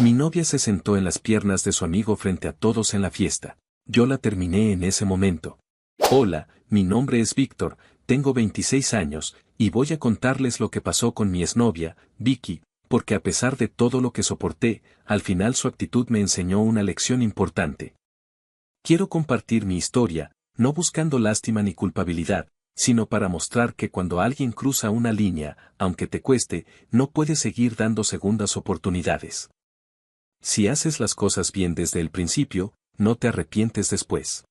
Mi novia se sentó en las piernas de su amigo frente a todos en la fiesta. Yo la terminé en ese momento. Hola, mi nombre es Víctor, tengo 26 años, y voy a contarles lo que pasó con mi exnovia, Vicky, porque a pesar de todo lo que soporté, al final su actitud me enseñó una lección importante. Quiero compartir mi historia, no buscando lástima ni culpabilidad, sino para mostrar que cuando alguien cruza una línea, aunque te cueste, no puedes seguir dando segundas oportunidades. Si haces las cosas bien desde el principio, no te arrepientes después.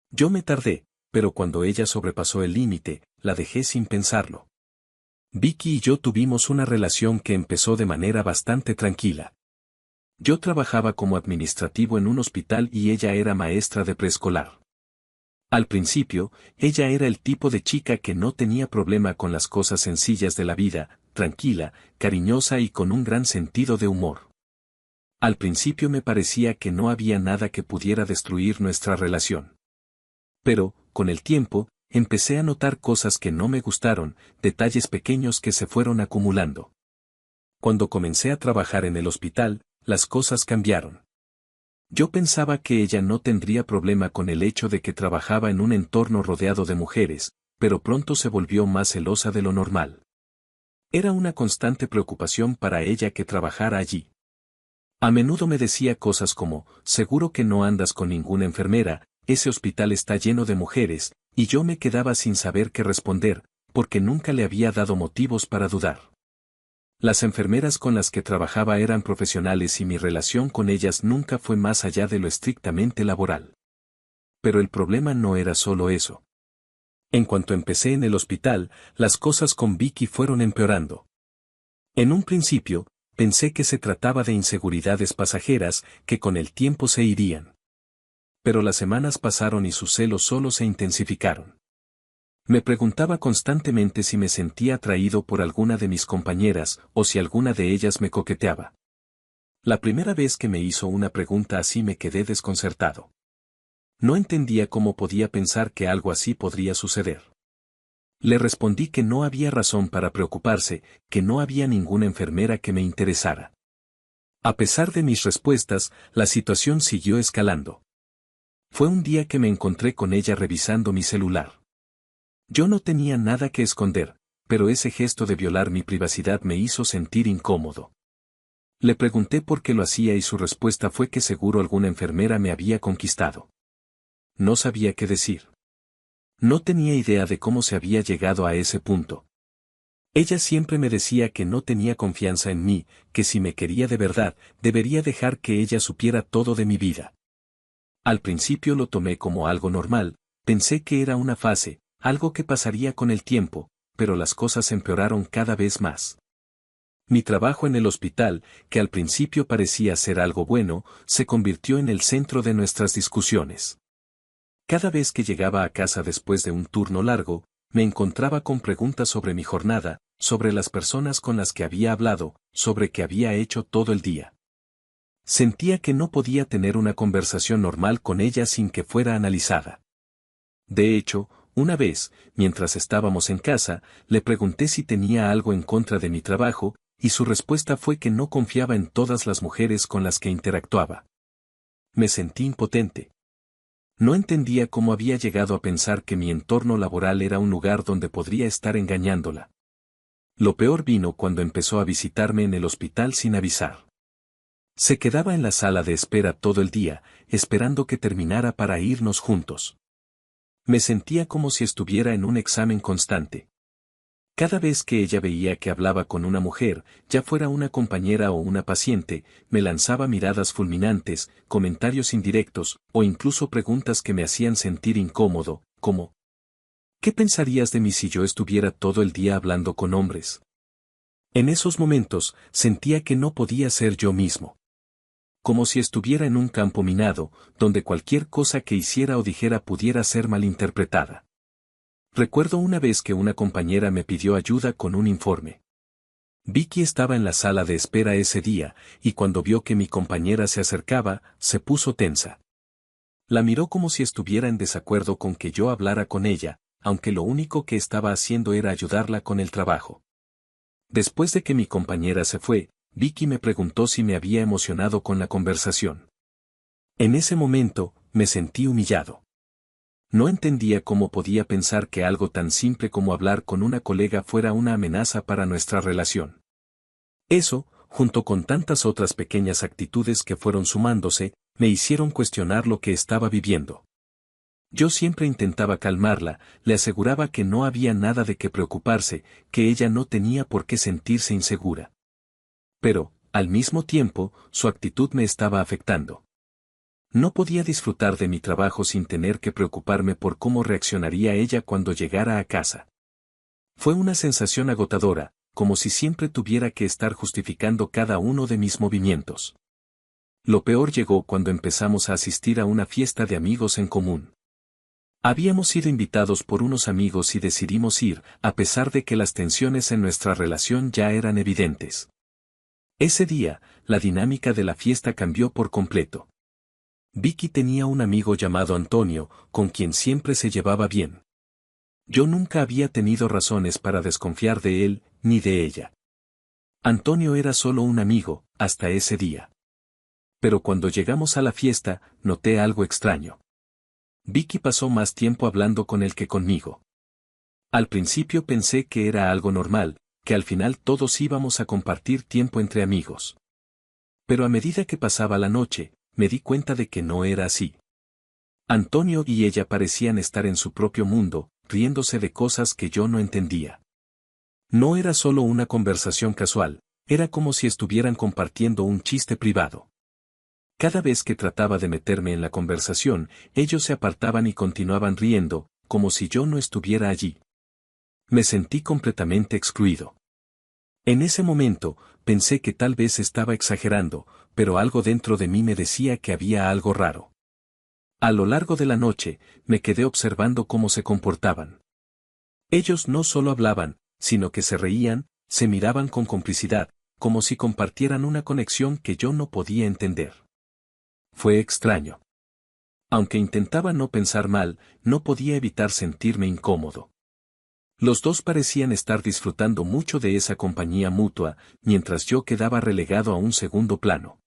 Yo me tardé, pero cuando ella sobrepasó el límite, la dejé sin pensarlo. Vicky y yo tuvimos una relación que empezó de manera bastante tranquila. Yo trabajaba como administrativo en un hospital y ella era maestra de preescolar. Al principio, ella era el tipo de chica que no tenía problema con las cosas sencillas de la vida, tranquila, cariñosa y con un gran sentido de humor. Al principio me parecía que no había nada que pudiera destruir nuestra relación. Pero, con el tiempo, empecé a notar cosas que no me gustaron, detalles pequeños que se fueron acumulando. Cuando comencé a trabajar en el hospital, las cosas cambiaron. Yo pensaba que ella no tendría problema con el hecho de que trabajaba en un entorno rodeado de mujeres, pero pronto se volvió más celosa de lo normal. Era una constante preocupación para ella que trabajara allí. A menudo me decía cosas como, seguro que no andas con ninguna enfermera, ese hospital está lleno de mujeres, y yo me quedaba sin saber qué responder, porque nunca le había dado motivos para dudar. Las enfermeras con las que trabajaba eran profesionales y mi relación con ellas nunca fue más allá de lo estrictamente laboral. Pero el problema no era solo eso. En cuanto empecé en el hospital, las cosas con Vicky fueron empeorando. En un principio, pensé que se trataba de inseguridades pasajeras que con el tiempo se irían. Pero las semanas pasaron y sus celos solo se intensificaron. Me preguntaba constantemente si me sentía atraído por alguna de mis compañeras o si alguna de ellas me coqueteaba. La primera vez que me hizo una pregunta así me quedé desconcertado. No entendía cómo podía pensar que algo así podría suceder. Le respondí que no había razón para preocuparse, que no había ninguna enfermera que me interesara. A pesar de mis respuestas, la situación siguió escalando. Fue un día que me encontré con ella revisando mi celular. Yo no tenía nada que esconder, pero ese gesto de violar mi privacidad me hizo sentir incómodo. Le pregunté por qué lo hacía y su respuesta fue que seguro alguna enfermera me había conquistado. No sabía qué decir. No tenía idea de cómo se había llegado a ese punto. Ella siempre me decía que no tenía confianza en mí, que si me quería de verdad, debería dejar que ella supiera todo de mi vida. Al principio lo tomé como algo normal, pensé que era una fase, algo que pasaría con el tiempo, pero las cosas empeoraron cada vez más. Mi trabajo en el hospital, que al principio parecía ser algo bueno, se convirtió en el centro de nuestras discusiones. Cada vez que llegaba a casa después de un turno largo, me encontraba con preguntas sobre mi jornada, sobre las personas con las que había hablado, sobre qué había hecho todo el día. Sentía que no podía tener una conversación normal con ella sin que fuera analizada. De hecho, una vez, mientras estábamos en casa, le pregunté si tenía algo en contra de mi trabajo, y su respuesta fue que no confiaba en todas las mujeres con las que interactuaba. Me sentí impotente. No entendía cómo había llegado a pensar que mi entorno laboral era un lugar donde podría estar engañándola. Lo peor vino cuando empezó a visitarme en el hospital sin avisar. Se quedaba en la sala de espera todo el día, esperando que terminara para irnos juntos. Me sentía como si estuviera en un examen constante. Cada vez que ella veía que hablaba con una mujer, ya fuera una compañera o una paciente, me lanzaba miradas fulminantes, comentarios indirectos, o incluso preguntas que me hacían sentir incómodo, como ¿qué pensarías de mí si yo estuviera todo el día hablando con hombres? En esos momentos, sentía que no podía ser yo mismo. Como si estuviera en un campo minado, donde cualquier cosa que hiciera o dijera pudiera ser malinterpretada. Recuerdo una vez que una compañera me pidió ayuda con un informe. Vicky estaba en la sala de espera ese día, y cuando vio que mi compañera se acercaba, se puso tensa. La miró como si estuviera en desacuerdo con que yo hablara con ella, aunque lo único que estaba haciendo era ayudarla con el trabajo. Después de que mi compañera se fue, Vicky me preguntó si me había emocionado con la conversación. En ese momento, me sentí humillado. No entendía cómo podía pensar que algo tan simple como hablar con una colega fuera una amenaza para nuestra relación. Eso, junto con tantas otras pequeñas actitudes que fueron sumándose, me hicieron cuestionar lo que estaba viviendo. Yo siempre intentaba calmarla, le aseguraba que no había nada de qué preocuparse, que ella no tenía por qué sentirse insegura. Pero, al mismo tiempo, su actitud me estaba afectando. No podía disfrutar de mi trabajo sin tener que preocuparme por cómo reaccionaría ella cuando llegara a casa. Fue una sensación agotadora, como si siempre tuviera que estar justificando cada uno de mis movimientos. Lo peor llegó cuando empezamos a asistir a una fiesta de amigos en común. Habíamos sido invitados por unos amigos y decidimos ir, a pesar de que las tensiones en nuestra relación ya eran evidentes. Ese día, la dinámica de la fiesta cambió por completo. Vicky tenía un amigo llamado Antonio, con quien siempre se llevaba bien. Yo nunca había tenido razones para desconfiar de él, ni de ella. Antonio era solo un amigo, hasta ese día. Pero cuando llegamos a la fiesta, noté algo extraño. Vicky pasó más tiempo hablando con él que conmigo. Al principio pensé que era algo normal, que al final todos íbamos a compartir tiempo entre amigos. Pero a medida que pasaba la noche, me di cuenta de que no era así. Antonio y ella parecían estar en su propio mundo, riéndose de cosas que yo no entendía. No era solo una conversación casual, era como si estuvieran compartiendo un chiste privado. Cada vez que trataba de meterme en la conversación, ellos se apartaban y continuaban riendo, como si yo no estuviera allí. Me sentí completamente excluido. En ese momento, pensé que tal vez estaba exagerando, pero algo dentro de mí me decía que había algo raro. A lo largo de la noche, me quedé observando cómo se comportaban. Ellos no solo hablaban, sino que se reían, se miraban con complicidad, como si compartieran una conexión que yo no podía entender. Fue extraño. Aunque intentaba no pensar mal, no podía evitar sentirme incómodo. Los dos parecían estar disfrutando mucho de esa compañía mutua, mientras yo quedaba relegado a un segundo plano.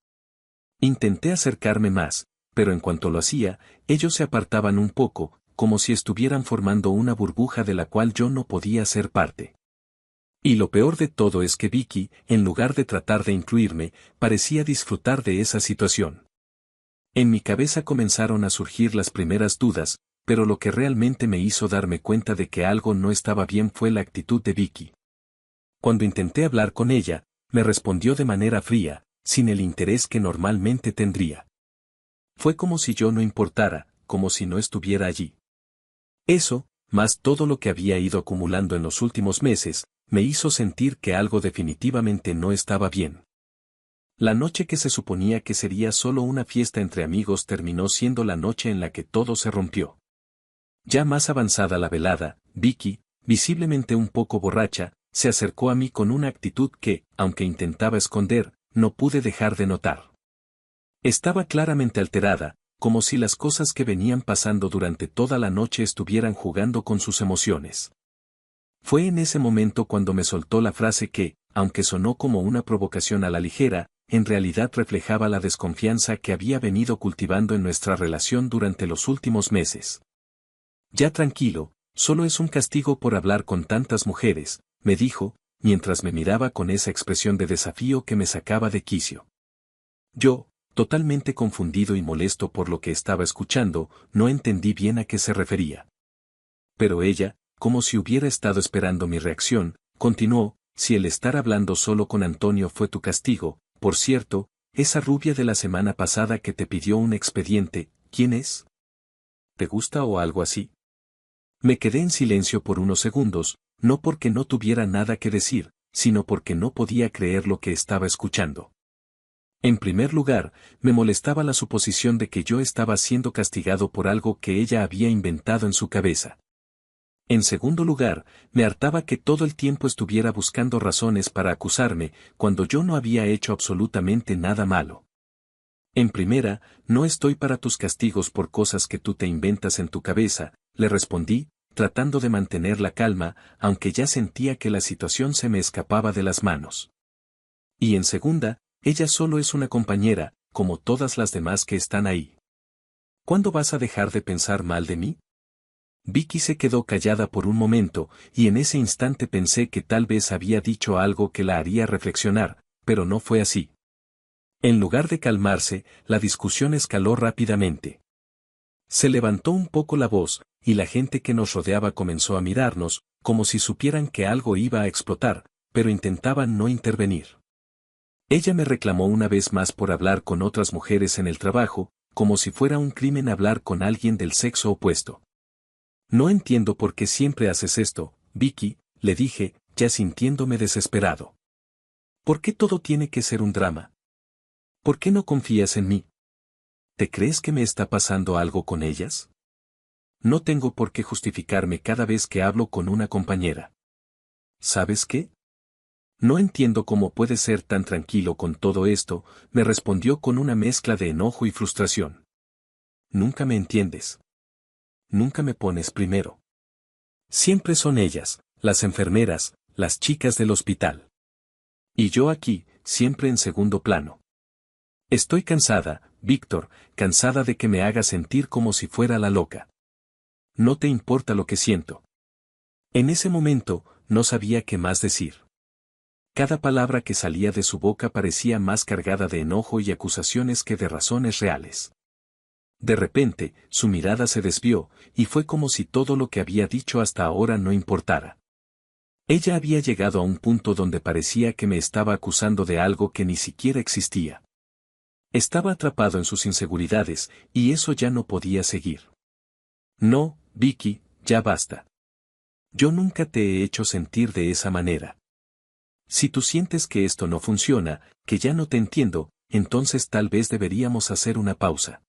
Intenté acercarme más, pero en cuanto lo hacía, ellos se apartaban un poco, como si estuvieran formando una burbuja de la cual yo no podía ser parte. Y lo peor de todo es que Vicky, en lugar de tratar de incluirme, parecía disfrutar de esa situación. En mi cabeza comenzaron a surgir las primeras dudas, pero lo que realmente me hizo darme cuenta de que algo no estaba bien fue la actitud de Vicky. Cuando intenté hablar con ella, me respondió de manera fría, sin el interés que normalmente tendría. Fue como si yo no importara, como si no estuviera allí. Eso, más todo lo que había ido acumulando en los últimos meses, me hizo sentir que algo definitivamente no estaba bien. La noche que se suponía que sería solo una fiesta entre amigos terminó siendo la noche en la que todo se rompió. Ya más avanzada la velada, Vicky, visiblemente un poco borracha, se acercó a mí con una actitud que, aunque intentaba esconder, no pude dejar de notar. Estaba claramente alterada, como si las cosas que venían pasando durante toda la noche estuvieran jugando con sus emociones. Fue en ese momento cuando me soltó la frase que, aunque sonó como una provocación a la ligera, en realidad reflejaba la desconfianza que había venido cultivando en nuestra relación durante los últimos meses. Ya tranquilo, solo es un castigo por hablar con tantas mujeres, me dijo, mientras me miraba con esa expresión de desafío que me sacaba de quicio. Yo, totalmente confundido y molesto por lo que estaba escuchando, no entendí bien a qué se refería. Pero ella, como si hubiera estado esperando mi reacción, continuó: si el estar hablando solo con Antonio fue tu castigo, por cierto, esa rubia de la semana pasada que te pidió un expediente, ¿quién es? ¿Te gusta o algo así? Me quedé en silencio por unos segundos, no porque no tuviera nada que decir, sino porque no podía creer lo que estaba escuchando. En primer lugar, me molestaba la suposición de que yo estaba siendo castigado por algo que ella había inventado en su cabeza. En segundo lugar, me hartaba que todo el tiempo estuviera buscando razones para acusarme, cuando yo no había hecho absolutamente nada malo. En primera, no estoy para tus castigos por cosas que tú te inventas en tu cabeza, le respondí, tratando de mantener la calma, aunque ya sentía que la situación se me escapaba de las manos. Y en segunda, ella solo es una compañera, como todas las demás que están ahí. ¿Cuándo vas a dejar de pensar mal de mí? Vicky se quedó callada por un momento, y en ese instante pensé que tal vez había dicho algo que la haría reflexionar, pero no fue así. En lugar de calmarse, la discusión escaló rápidamente. Se levantó un poco la voz, y la gente que nos rodeaba comenzó a mirarnos, como si supieran que algo iba a explotar, pero intentaban no intervenir. Ella me reclamó una vez más por hablar con otras mujeres en el trabajo, como si fuera un crimen hablar con alguien del sexo opuesto. No entiendo por qué siempre haces esto, Vicky, le dije, ya sintiéndome desesperado. ¿Por qué todo tiene que ser un drama? ¿Por qué no confías en mí? ¿Te crees que me está pasando algo con ellas? No tengo por qué justificarme cada vez que hablo con una compañera. ¿Sabes qué? No entiendo cómo puedes ser tan tranquilo con todo esto, me respondió con una mezcla de enojo y frustración. Nunca me entiendes. Nunca me pones primero. Siempre son ellas, las enfermeras, las chicas del hospital. Y yo aquí, siempre en segundo plano. Estoy cansada, Víctor, cansada de que me hagas sentir como si fuera la loca. No te importa lo que siento. En ese momento, no sabía qué más decir. Cada palabra que salía de su boca parecía más cargada de enojo y acusaciones que de razones reales. De repente, su mirada se desvió, y fue como si todo lo que había dicho hasta ahora no importara. Ella había llegado a un punto donde parecía que me estaba acusando de algo que ni siquiera existía. Estaba atrapado en sus inseguridades, y eso ya no podía seguir. No, Vicky, ya basta. Yo nunca te he hecho sentir de esa manera. Si tú sientes que esto no funciona, que ya no te entiendo, entonces tal vez deberíamos hacer una pausa.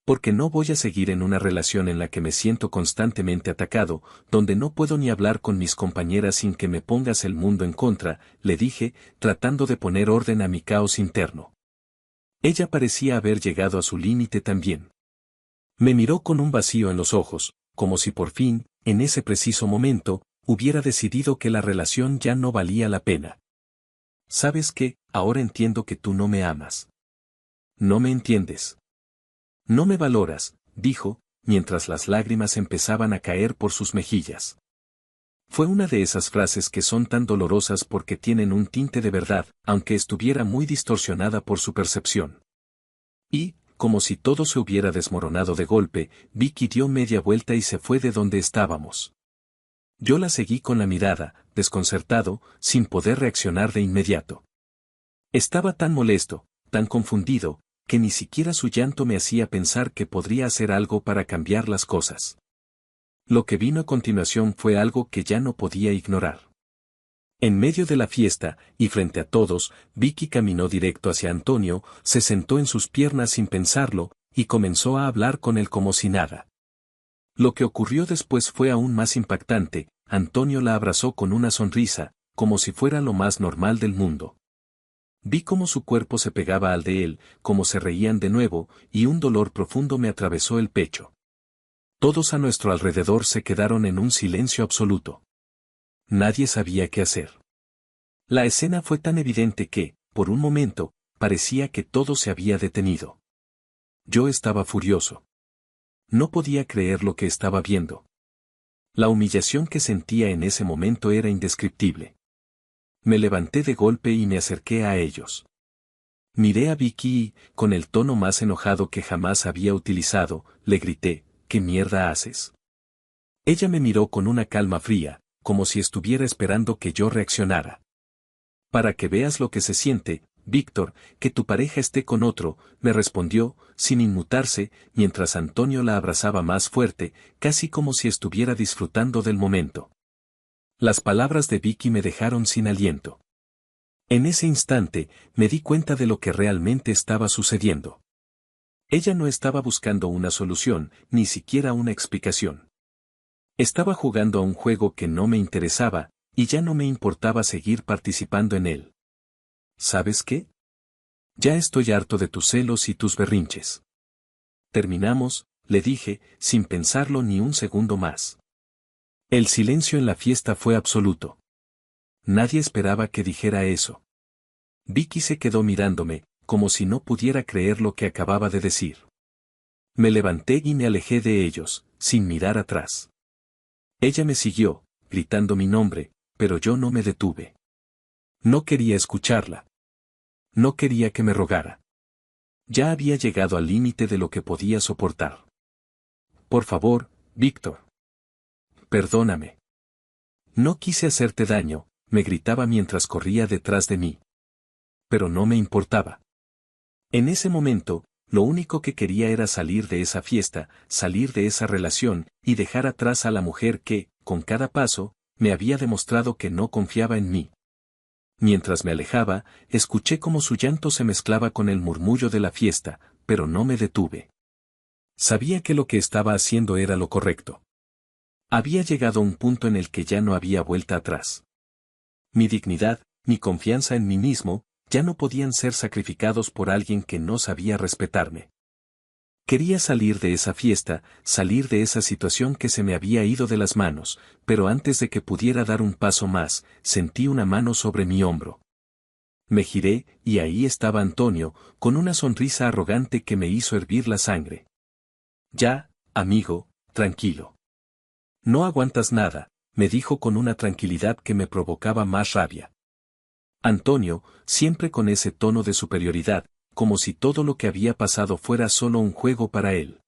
Porque no voy a seguir en una relación en la que me siento constantemente atacado, donde no puedo ni hablar con mis compañeras sin que me pongas el mundo en contra, le dije, tratando de poner orden a mi caos interno. Ella parecía haber llegado a su límite también. Me miró con un vacío en los ojos, como si por fin, en ese preciso momento, hubiera decidido que la relación ya no valía la pena. ¿Sabes qué? Ahora entiendo que tú no me amas. No me entiendes. No me valoras, dijo, mientras las lágrimas empezaban a caer por sus mejillas. Fue una de esas frases que son tan dolorosas porque tienen un tinte de verdad, aunque estuviera muy distorsionada por su percepción. Y, como si todo se hubiera desmoronado de golpe, Vicky dio media vuelta y se fue de donde estábamos. Yo la seguí con la mirada, desconcertado, sin poder reaccionar de inmediato. Estaba tan molesto, tan confundido, que ni siquiera su llanto me hacía pensar que podría hacer algo para cambiar las cosas. Lo que vino a continuación fue algo que ya no podía ignorar. En medio de la fiesta, y frente a todos, Vicky caminó directo hacia Antonio, se sentó en sus piernas sin pensarlo, y comenzó a hablar con él como si nada. Lo que ocurrió después fue aún más impactante, Antonio la abrazó con una sonrisa, como si fuera lo más normal del mundo. Vi cómo su cuerpo se pegaba al de él, cómo se reían de nuevo, y un dolor profundo me atravesó el pecho. Todos a nuestro alrededor se quedaron en un silencio absoluto. Nadie sabía qué hacer. La escena fue tan evidente que, por un momento, parecía que todo se había detenido. Yo estaba furioso. No podía creer lo que estaba viendo. La humillación que sentía en ese momento era indescriptible. Me levanté de golpe y me acerqué a ellos. Miré a Vicky y, con el tono más enojado que jamás había utilizado, le grité, ¿qué mierda haces? Ella me miró con una calma fría, como si estuviera esperando que yo reaccionara. Para que veas lo que se siente, Víctor, que tu pareja esté con otro, me respondió, sin inmutarse, mientras Antonio la abrazaba más fuerte, casi como si estuviera disfrutando del momento. Las palabras de Vicky me dejaron sin aliento. En ese instante, me di cuenta de lo que realmente estaba sucediendo. Ella no estaba buscando una solución, ni siquiera una explicación. Estaba jugando a un juego que no me interesaba, y ya no me importaba seguir participando en él. ¿Sabes qué? Ya estoy harto de tus celos y tus berrinches. Terminamos, le dije, sin pensarlo ni un segundo más. El silencio en la fiesta fue absoluto. Nadie esperaba que dijera eso. Vicky se quedó mirándome, como si no pudiera creer lo que acababa de decir. Me levanté y me alejé de ellos, sin mirar atrás. Ella me siguió, gritando mi nombre, pero yo no me detuve. No quería escucharla. No quería que me rogara. Ya había llegado al límite de lo que podía soportar. Por favor, Víctor. Perdóname. No quise hacerte daño, me gritaba mientras corría detrás de mí. Pero no me importaba. En ese momento, lo único que quería era salir de esa fiesta, salir de esa relación, y dejar atrás a la mujer que, con cada paso, me había demostrado que no confiaba en mí. Mientras me alejaba, escuché cómo su llanto se mezclaba con el murmullo de la fiesta, pero no me detuve. Sabía que lo que estaba haciendo era lo correcto. Había llegado a un punto en el que ya no había vuelta atrás. Mi dignidad, mi confianza en mí mismo, ya no podían ser sacrificados por alguien que no sabía respetarme. Quería salir de esa fiesta, salir de esa situación que se me había ido de las manos, pero antes de que pudiera dar un paso más, sentí una mano sobre mi hombro. Me giré, y ahí estaba Antonio, con una sonrisa arrogante que me hizo hervir la sangre. Ya, amigo, tranquilo. No aguantas nada, me dijo con una tranquilidad que me provocaba más rabia. Antonio, siempre con ese tono de superioridad, como si todo lo que había pasado fuera solo un juego para él.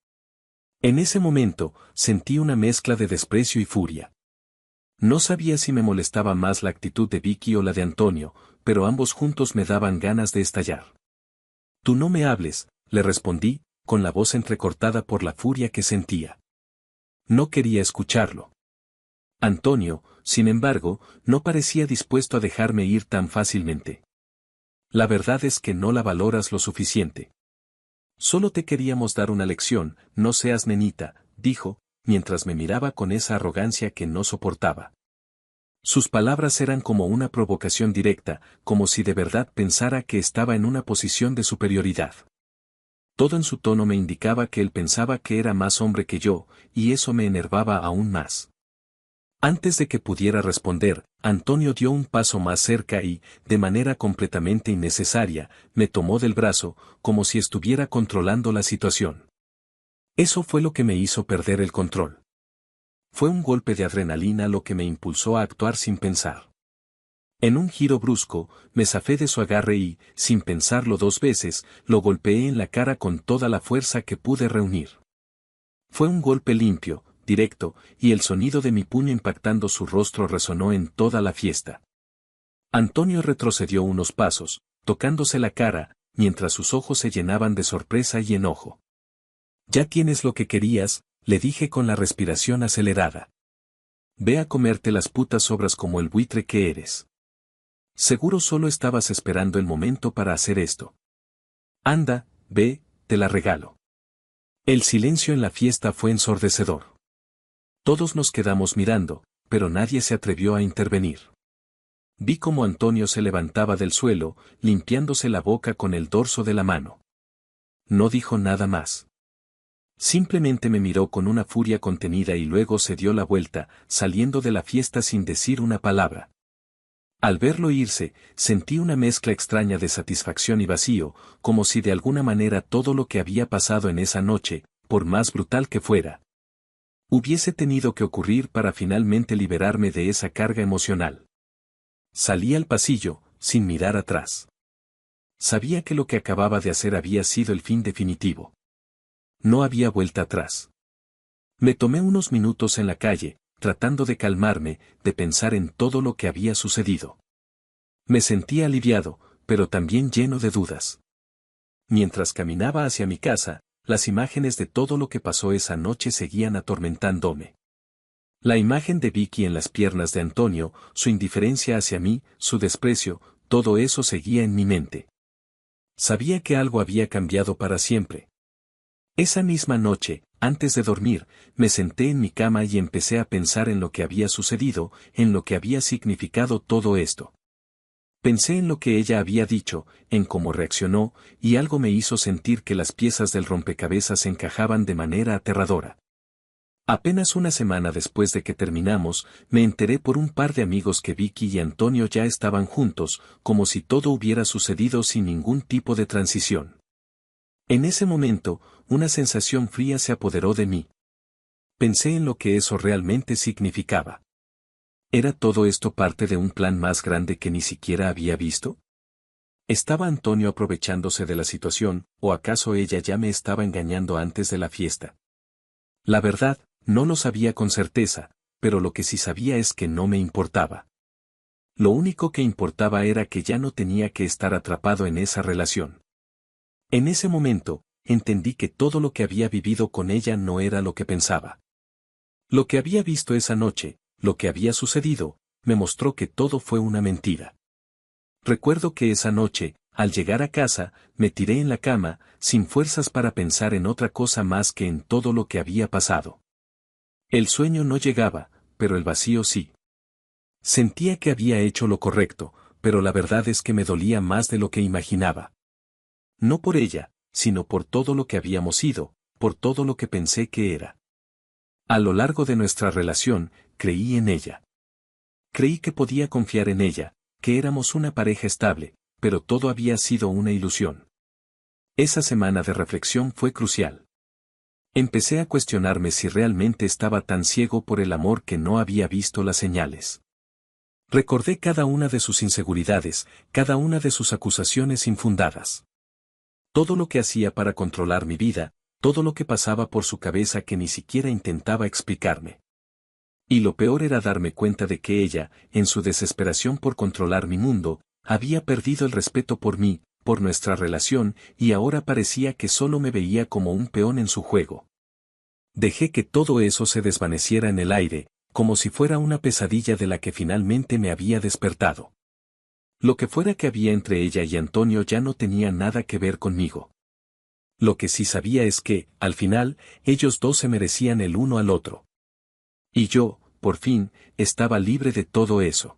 En ese momento, sentí una mezcla de desprecio y furia. No sabía si me molestaba más la actitud de Vicky o la de Antonio, pero ambos juntos me daban ganas de estallar. Tú no me hables, le respondí, con la voz entrecortada por la furia que sentía. No quería escucharlo. Antonio, sin embargo, no parecía dispuesto a dejarme ir tan fácilmente. La verdad es que no la valoras lo suficiente. Solo te queríamos dar una lección, no seas nenita, dijo, mientras me miraba con esa arrogancia que no soportaba. Sus palabras eran como una provocación directa, como si de verdad pensara que estaba en una posición de superioridad. Todo en su tono me indicaba que él pensaba que era más hombre que yo, y eso me enervaba aún más. Antes de que pudiera responder, Antonio dio un paso más cerca y, de manera completamente innecesaria, me tomó del brazo, como si estuviera controlando la situación. Eso fue lo que me hizo perder el control. Fue un golpe de adrenalina lo que me impulsó a actuar sin pensar. En un giro brusco, me zafé de su agarre y, sin pensarlo dos veces, lo golpeé en la cara con toda la fuerza que pude reunir. Fue un golpe limpio, directo, y el sonido de mi puño impactando su rostro resonó en toda la fiesta. Antonio retrocedió unos pasos, tocándose la cara, mientras sus ojos se llenaban de sorpresa y enojo. Ya tienes lo que querías, le dije con la respiración acelerada. Ve a comerte las putas sobras como el buitre que eres. Seguro solo estabas esperando el momento para hacer esto. Anda, ve, te la regalo. El silencio en la fiesta fue ensordecedor. Todos nos quedamos mirando, pero nadie se atrevió a intervenir. Vi cómo Antonio se levantaba del suelo, limpiándose la boca con el dorso de la mano. No dijo nada más. Simplemente me miró con una furia contenida y luego se dio la vuelta, saliendo de la fiesta sin decir una palabra. Al verlo irse, sentí una mezcla extraña de satisfacción y vacío, como si de alguna manera todo lo que había pasado en esa noche, por más brutal que fuera, hubiese tenido que ocurrir para finalmente liberarme de esa carga emocional. Salí al pasillo, sin mirar atrás. Sabía que lo que acababa de hacer había sido el fin definitivo. No había vuelta atrás. Me tomé unos minutos en la calle, tratando de calmarme, de pensar en todo lo que había sucedido. Me sentía aliviado, pero también lleno de dudas. Mientras caminaba hacia mi casa, las imágenes de todo lo que pasó esa noche seguían atormentándome. La imagen de Vicky en las piernas de Antonio, su indiferencia hacia mí, su desprecio, todo eso seguía en mi mente. Sabía que algo había cambiado para siempre. Esa misma noche, antes de dormir, me senté en mi cama y empecé a pensar en lo que había sucedido, en lo que había significado todo esto. Pensé en lo que ella había dicho, en cómo reaccionó, y algo me hizo sentir que las piezas del rompecabezas encajaban de manera aterradora. Apenas una semana después de que terminamos, me enteré por un par de amigos que Vicky y Antonio ya estaban juntos, como si todo hubiera sucedido sin ningún tipo de transición. En ese momento, una sensación fría se apoderó de mí. Pensé en lo que eso realmente significaba. ¿Era todo esto parte de un plan más grande que ni siquiera había visto? ¿Estaba Antonio aprovechándose de la situación, o acaso ella ya me estaba engañando antes de la fiesta? La verdad, no lo sabía con certeza, pero lo que sí sabía es que no me importaba. Lo único que importaba era que ya no tenía que estar atrapado en esa relación. En ese momento, entendí que todo lo que había vivido con ella no era lo que pensaba. Lo que había visto esa noche, lo que había sucedido, me mostró que todo fue una mentira. Recuerdo que esa noche, al llegar a casa, me tiré en la cama, sin fuerzas para pensar en otra cosa más que en todo lo que había pasado. El sueño no llegaba, pero el vacío sí. Sentía que había hecho lo correcto, pero la verdad es que me dolía más de lo que imaginaba. No por ella, sino por todo lo que habíamos sido, por todo lo que pensé que era. A lo largo de nuestra relación, creí en ella. Creí que podía confiar en ella, que éramos una pareja estable, pero todo había sido una ilusión. Esa semana de reflexión fue crucial. Empecé a cuestionarme si realmente estaba tan ciego por el amor que no había visto las señales. Recordé cada una de sus inseguridades, cada una de sus acusaciones infundadas. Todo lo que hacía para controlar mi vida, todo lo que pasaba por su cabeza que ni siquiera intentaba explicarme. Y lo peor era darme cuenta de que ella, en su desesperación por controlar mi mundo, había perdido el respeto por mí, por nuestra relación, y ahora parecía que solo me veía como un peón en su juego. Dejé que todo eso se desvaneciera en el aire, como si fuera una pesadilla de la que finalmente me había despertado. Lo que fuera que había entre ella y Antonio ya no tenía nada que ver conmigo. Lo que sí sabía es que, al final, ellos dos se merecían el uno al otro. Y yo, por fin, estaba libre de todo eso.